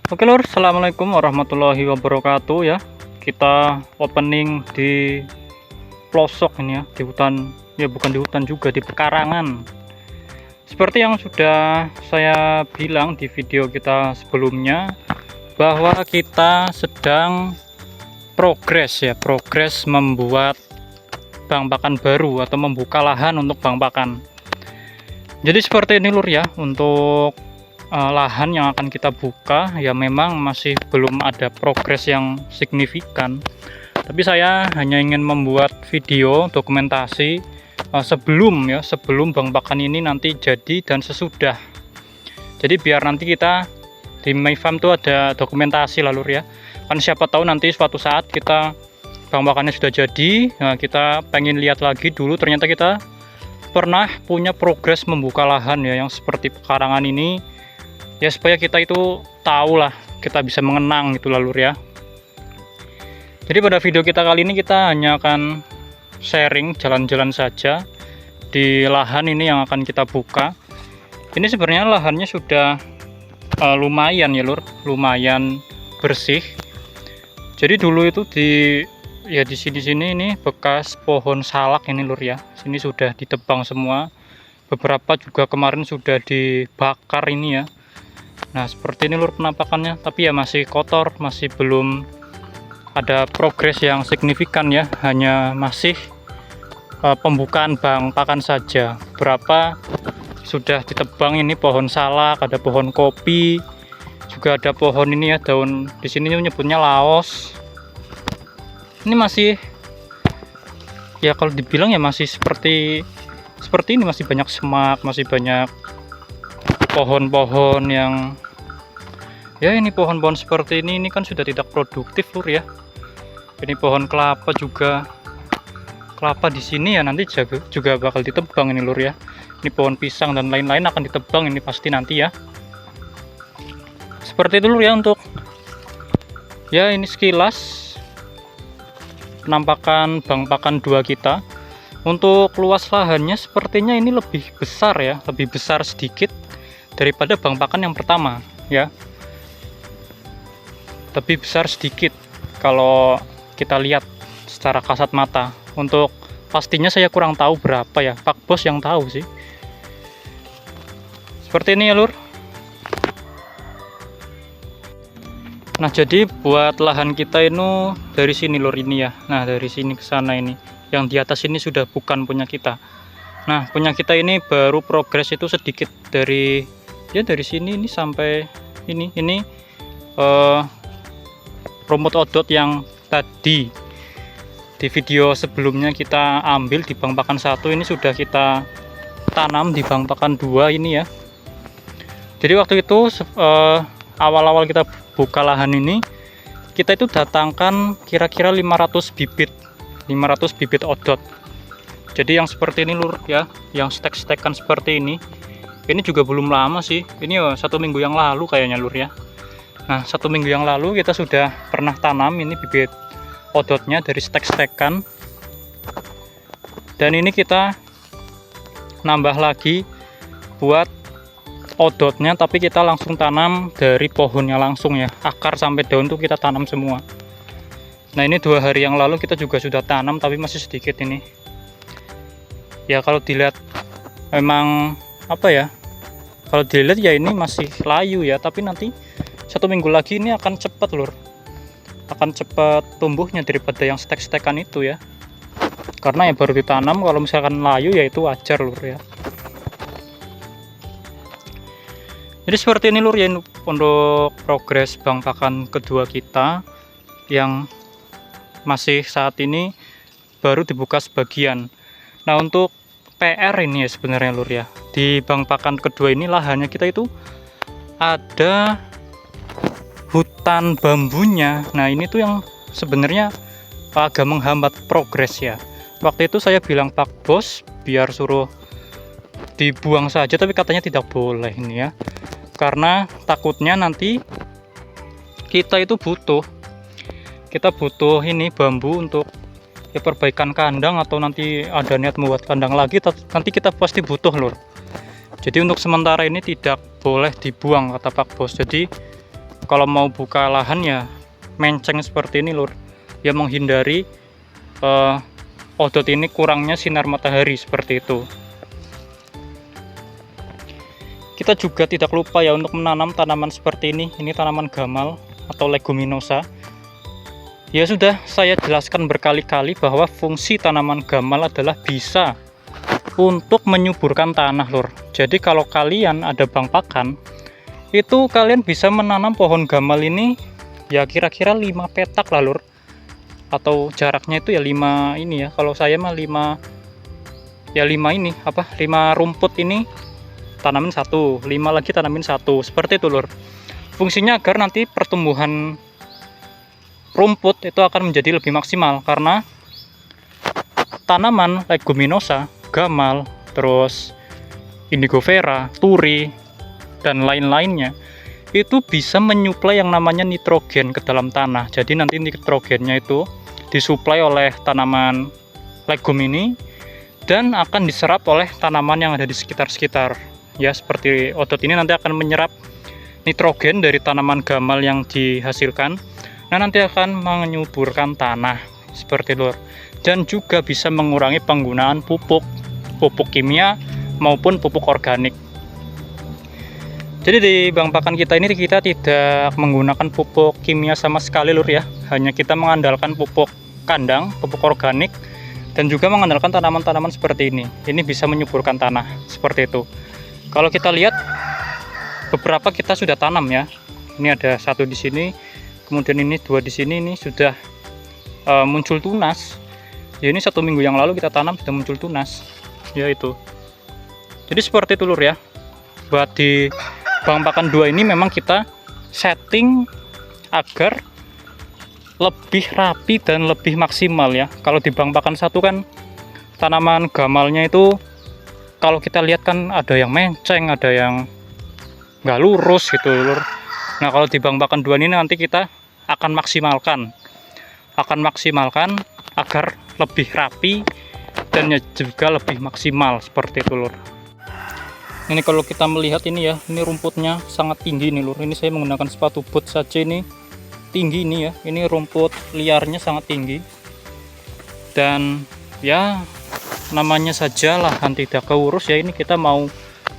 Oke lur, assalamualaikum warahmatullahi wabarakatuh ya. Kita opening di pelosok ini ya, di hutan, ya bukan di hutan juga, di pekarangan. Seperti yang sudah saya bilang di video kita sebelumnya, bahwa kita sedang progres membuat bang pakan baru atau membuka lahan untuk bang pakan. Jadi seperti ini lur ya, untuk lahan yang akan kita buka ya memang masih belum ada progres yang signifikan, tapi saya hanya ingin membuat video dokumentasi sebelum bang pakan ini nanti jadi dan sesudah. Jadi biar nanti kita di My Farm tuh ada dokumentasi lalu ya, kan siapa tahu nanti suatu saat kita bang pakannya sudah jadi, nah kita pengen lihat lagi dulu ternyata kita pernah punya progres membuka lahan ya yang seperti pekarangan ini ya, supaya kita itu tahu lah, kita bisa mengenang itu lalu ya. Jadi pada video kita kali ini kita hanya akan sharing jalan-jalan saja di lahan ini yang akan kita buka. Ini sebenarnya lahannya sudah lumayan ya lur, lumayan bersih. Jadi dulu itu di sini ini bekas pohon salak ini lur ya. Sini sudah ditebang semua. Beberapa juga kemarin sudah dibakar ini ya. Nah seperti ini lur penampakannya, tapi ya masih kotor, masih belum ada progres yang signifikan ya, hanya masih pembukaan bang pakan saja. Berapa sudah ditebang ini pohon salak, ada pohon kopi, juga ada pohon ini ya, daun di sini nyebutnya laos. Ini masih ya kalau dibilang ya masih seperti ini, masih banyak semak, masih banyak pohon-pohon yang ya, ini pohon-pohon seperti ini kan sudah tidak produktif lur ya. Ini pohon kelapa juga, kelapa di sini ya nanti juga bakal ditebang ini lur ya. Ini pohon pisang dan lain-lain akan ditebang ini pasti nanti ya. Seperti itu lur ya, untuk ya ini sekilas penampakan bang pakan 2 kita. Untuk luas lahannya sepertinya ini lebih besar ya, lebih besar sedikit daripada bang pakan yang pertama ya, lebih besar sedikit kalau kita lihat secara kasat mata. Untuk pastinya saya kurang tahu berapa ya, Pak Bos yang tahu sih. Seperti ini ya lur. Nah jadi buat lahan kita ini dari sini lur ini ya, nah dari sini ke sana ini, yang di atas ini sudah bukan punya kita. Nah punya kita ini baru progres itu sedikit dari sini ini sampai ini rumput odot yang tadi di video sebelumnya kita ambil di bang pakan 1 ini sudah kita tanam di bang pakan 2 ini ya. Jadi waktu itu awal-awal kita buka lahan ini, kita itu datangkan kira-kira 500 bibit odot. Jadi yang seperti ini lur ya, yang stek-stekan seperti ini juga belum lama sih, ini ya 1 minggu yang lalu kayaknya lur ya. Nah 1 minggu yang lalu kita sudah pernah tanam ini bibit odotnya dari stek-stekan, dan ini kita nambah lagi buat odotnya, tapi kita langsung tanam dari pohonnya langsung ya, akar sampai daun tuh kita tanam semua. Nah ini 2 hari yang lalu kita juga sudah tanam, tapi masih sedikit ini ya. Kalau dilihat memang apa ya, kalau dilihat ya ini masih layu ya, tapi nanti 1 minggu lagi ini akan cepat lur, akan cepat tumbuhnya daripada yang stek-stekan itu ya, karena ya baru ditanam. Kalau misalkan layu ya itu wajar lur ya. Jadi seperti ini lur ya untuk progres bang pakan kedua kita yang masih saat ini baru dibuka sebagian. Nah untuk PR ini ya sebenarnya lur ya, di bang pakan kedua ini lahannya kita itu ada hutan bambunya. Nah ini tuh yang sebenarnya agak menghambat progres ya. Waktu itu saya bilang Pak Bos biar suruh dibuang saja, tapi katanya tidak boleh ini ya, karena takutnya nanti kita itu butuh ini bambu untuk ya perbaikan kandang, atau nanti ada niat membuat kandang lagi, nanti kita pasti butuh lur. Jadi untuk sementara ini tidak boleh dibuang kata Pak Bos. Jadi kalau mau buka lahan ya menceng seperti ini lur, ya menghindari odot ini kurangnya sinar matahari seperti itu. Kita juga tidak lupa ya untuk menanam tanaman seperti ini tanaman gamal atau leguminosa. Ya sudah saya jelaskan berkali-kali bahwa fungsi tanaman gamal adalah bisa untuk menyuburkan tanah lur. Jadi kalau kalian ada bang pakan, itu kalian bisa menanam pohon gamal ini ya kira-kira 5 petak lah lur. Atau jaraknya itu ya 5 ini ya. Kalau saya mah 5 ya 5 ini apa 5 rumput ini tanamin 1, 5 lagi tanamin 1, seperti itu lur. Fungsinya agar nanti pertumbuhan rumput itu akan menjadi lebih maksimal, karena tanaman leguminosa, gamal, terus indigo vera, turi, dan lain-lainnya itu bisa menyuplai yang namanya nitrogen ke dalam tanah. Jadi nanti nitrogennya itu disuplai oleh tanaman legum ini dan akan diserap oleh tanaman yang ada di sekitar-sekitar. Ya seperti odot ini nanti akan menyerap nitrogen dari tanaman gamal yang dihasilkan. Nah nanti akan menyuburkan tanah seperti itu, dan juga bisa mengurangi penggunaan pupuk kimia maupun pupuk organik. Jadi di bang pakan kita ini kita tidak menggunakan pupuk kimia sama sekali lur ya, hanya kita mengandalkan pupuk kandang, pupuk organik, dan juga mengandalkan tanaman-tanaman seperti ini. Ini bisa menyuburkan tanah seperti itu. Kalau kita lihat beberapa kita sudah tanam ya. Ini ada 1 di sini, kemudian ini 2 di sini, ini sudah muncul tunas. Ya ini 1 minggu yang lalu kita tanam sudah muncul tunas. Ya itu. Jadi seperti itu lur ya. Buat di bang pakan 2 ini memang kita setting agar lebih rapi dan lebih maksimal ya. Kalau di bang pakan 1 kan tanaman gamalnya itu kalau kita lihat kan ada yang menceng, ada yang nggak lurus gitu lur. Nah kalau di bang pakan 2 ini nanti kita akan maksimalkan agar lebih rapi dan juga lebih maksimal seperti itu lur. Ini kalau kita melihat ini ya, ini rumputnya sangat tinggi nih lur. Ini saya menggunakan sepatu boot saja, ini tinggi ini ya. Ini rumput liarnya sangat tinggi, dan ya namanya saja lahan tidak keurus ya. Ini kita mau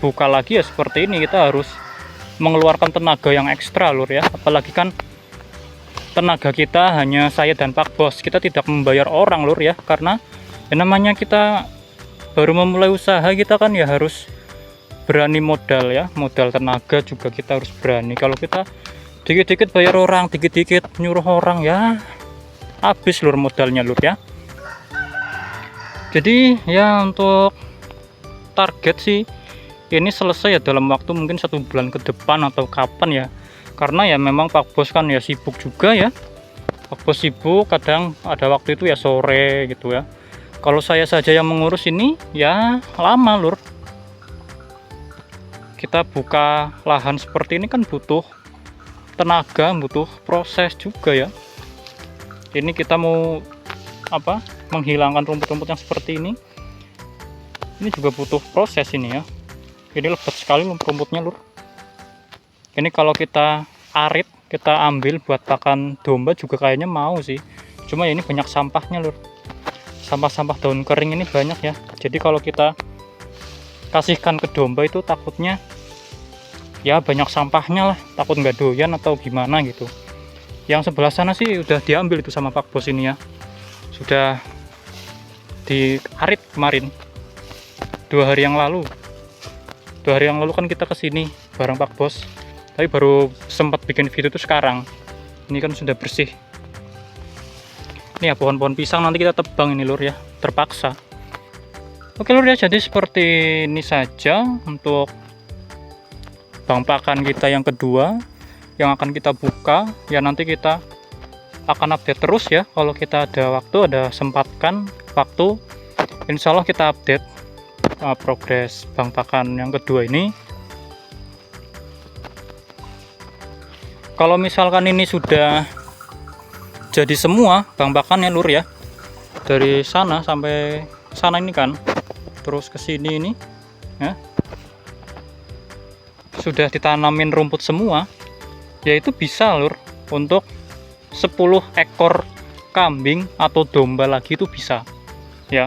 buka lagi ya seperti ini, kita harus mengeluarkan tenaga yang ekstra lur ya. Apalagi kan tenaga kita hanya saya dan Pak Bos, kita tidak membayar orang lur ya, karena ya namanya kita baru memulai usaha, kita kan ya harus berani modal ya, modal tenaga juga kita harus berani. Kalau kita dikit-dikit bayar orang, dikit-dikit nyuruh orang ya habis lur modalnya lur ya. Jadi ya untuk target sih ini selesai ya dalam waktu mungkin 1 bulan ke depan atau kapan ya, karena ya memang Pak Bos kan ya sibuk juga ya. Pak Bos sibuk, kadang ada waktu itu ya sore gitu ya. Kalau saya saja yang mengurus ini ya lama lur. Kita buka lahan seperti ini kan butuh tenaga, butuh proses juga ya. Ini kita mau apa, menghilangkan rumput-rumput yang seperti ini juga butuh proses ini ya. Ini lebat sekali rumputnya lur. Ini kalau kita arit, kita ambil buat pakan domba juga kayaknya mau sih, cuma ya ini banyak sampahnya lur. Sampah-sampah daun kering ini banyak ya. Jadi kalau kita kasihkan ke domba itu takutnya ya banyak sampahnya lah, takut nggak doyan atau gimana gitu. Yang sebelah sana sih udah diambil itu sama Pak Bos ini ya, sudah diarit kemarin 2 hari yang lalu. 2 hari yang lalu kan kita kesini bareng Pak Bos, tapi baru sempat bikin video itu sekarang. Ini kan sudah bersih. Ini ya pohon-pohon pisang nanti kita tebang ini lur ya, terpaksa. Oke lur ya, jadi seperti ini saja untuk bang pakan kita yang kedua yang akan kita buka ya. Nanti kita akan update terus ya, kalau kita ada waktu, ada sempatkan waktu, insya Allah kita update progres bang pakan yang kedua ini. Kalau misalkan ini sudah jadi semua bang pakannya lur ya, dari sana sampai sana ini kan, terus ke sini ini ya, sudah ditanamin rumput semua, yaitu bisa lur untuk 10 ekor kambing atau domba lagi itu bisa ya.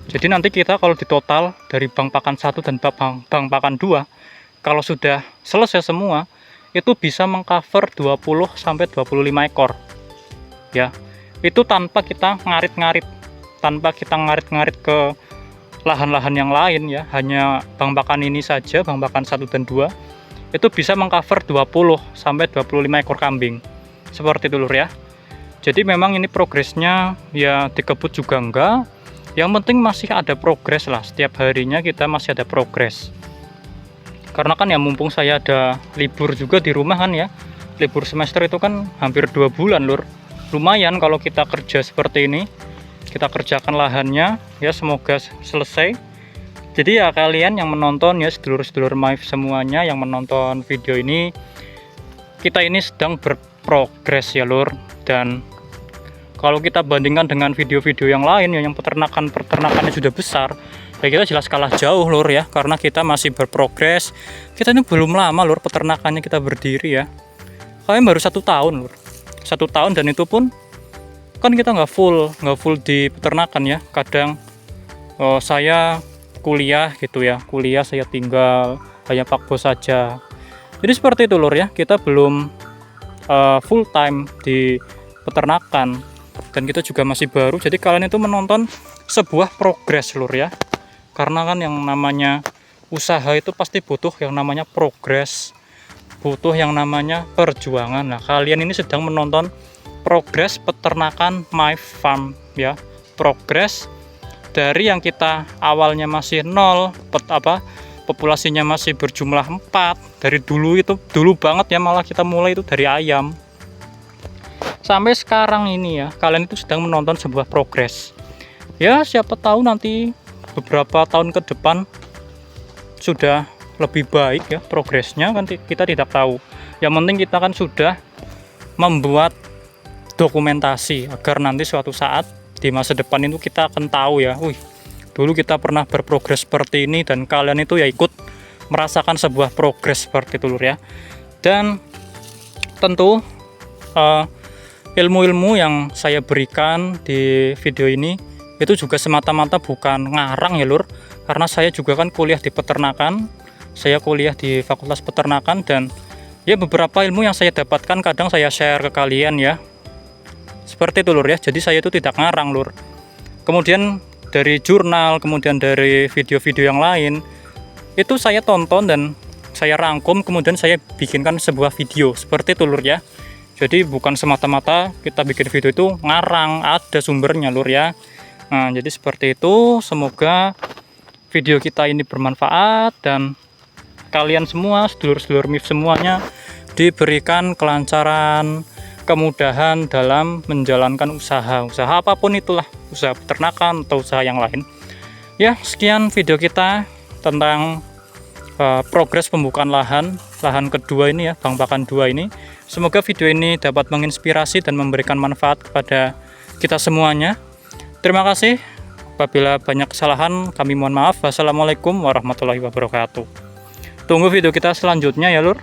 Jadi nanti kita kalau di total dari bank pakan 1 dan bank pakan 2, kalau sudah selesai semua itu bisa mengcover 20 sampai 25 ekor ya. Itu tanpa kita ngarit-ngarit, tanpa kita ngarit-ngarit ke lahan-lahan yang lain ya, hanya bank pakan ini saja, bank pakan 1 dan 2 itu bisa mengcover 20 sampai 25 ekor kambing. Seperti itu lur ya. Jadi memang ini progresnya ya dikebut juga enggak. Yang penting masih ada progres lah, setiap harinya kita masih ada progres. Karena kan ya mumpung saya ada libur juga di rumah kan ya. Libur semester itu kan hampir 2 bulan lur. Lumayan kalau kita kerja seperti ini. Kita kerjakan lahannya ya, semoga selesai. Jadi ya kalian yang menonton ya, sedulur-sedulur Maif semuanya yang menonton video ini, kita ini sedang berprogres ya lur. Dan kalau kita bandingkan dengan video-video yang lain ya, yang peternakannya sudah besar ya, kita jelas kalah jauh lur ya, karena kita masih berprogres. Kita ini belum lama lur peternakannya kita berdiri ya, kalian baru 1 tahun lur, 1 tahun, dan itu pun kan kita nggak full di peternakan ya. Kadang saya kuliah gitu ya, kuliah saya tinggal hanya Pak Bos saja. Jadi seperti itu lur ya, kita belum full time di peternakan dan kita juga masih baru. Jadi kalian itu menonton sebuah progres lur ya, karena kan yang namanya usaha itu pasti butuh yang namanya progres, butuh yang namanya perjuangan. Nah kalian ini sedang menonton progres peternakan Maif Farm ya, progres dari yang kita awalnya masih 0, populasinya masih berjumlah 4 dari dulu, itu dulu banget ya, malah kita mulai itu dari ayam sampai sekarang ini ya. Kalian itu sedang menonton sebuah progres ya, siapa tahu nanti beberapa tahun ke depan sudah lebih baik ya progresnya, kan kita tidak tahu. Yang penting kita kan sudah membuat dokumentasi agar nanti suatu saat di masa depan itu kita akan tahu ya, wih dulu kita pernah berprogres seperti ini, dan kalian itu ya ikut merasakan sebuah progres seperti itu lur ya. Dan tentu ilmu-ilmu yang saya berikan di video ini itu juga semata-mata bukan ngarang ya lur, karena saya juga kan kuliah di peternakan, saya kuliah di Fakultas Peternakan, dan ya beberapa ilmu yang saya dapatkan kadang saya share ke kalian ya. Seperti itu lur ya, jadi saya itu tidak ngarang lur. Kemudian dari jurnal, kemudian dari video-video yang lain, itu saya tonton dan saya rangkum, kemudian saya bikinkan sebuah video. Seperti itu lur ya. Jadi bukan semata-mata kita bikin video itu ngarang, ada sumbernya lur ya. Nah jadi seperti itu, semoga video kita ini bermanfaat dan kalian semua, sedulur-sedulur MIF semuanya diberikan kelancaran, kemudahan dalam menjalankan usaha apapun itulah, usaha peternakan atau usaha yang lain ya. Sekian video kita tentang progres pembukaan lahan kedua ini ya, bank pakan 2 ini. Semoga video ini dapat menginspirasi dan memberikan manfaat kepada kita semuanya. Terima kasih. Apabila banyak kesalahan kami mohon maaf. Wassalamualaikum warahmatullahi wabarakatuh. Tunggu video kita selanjutnya ya lur.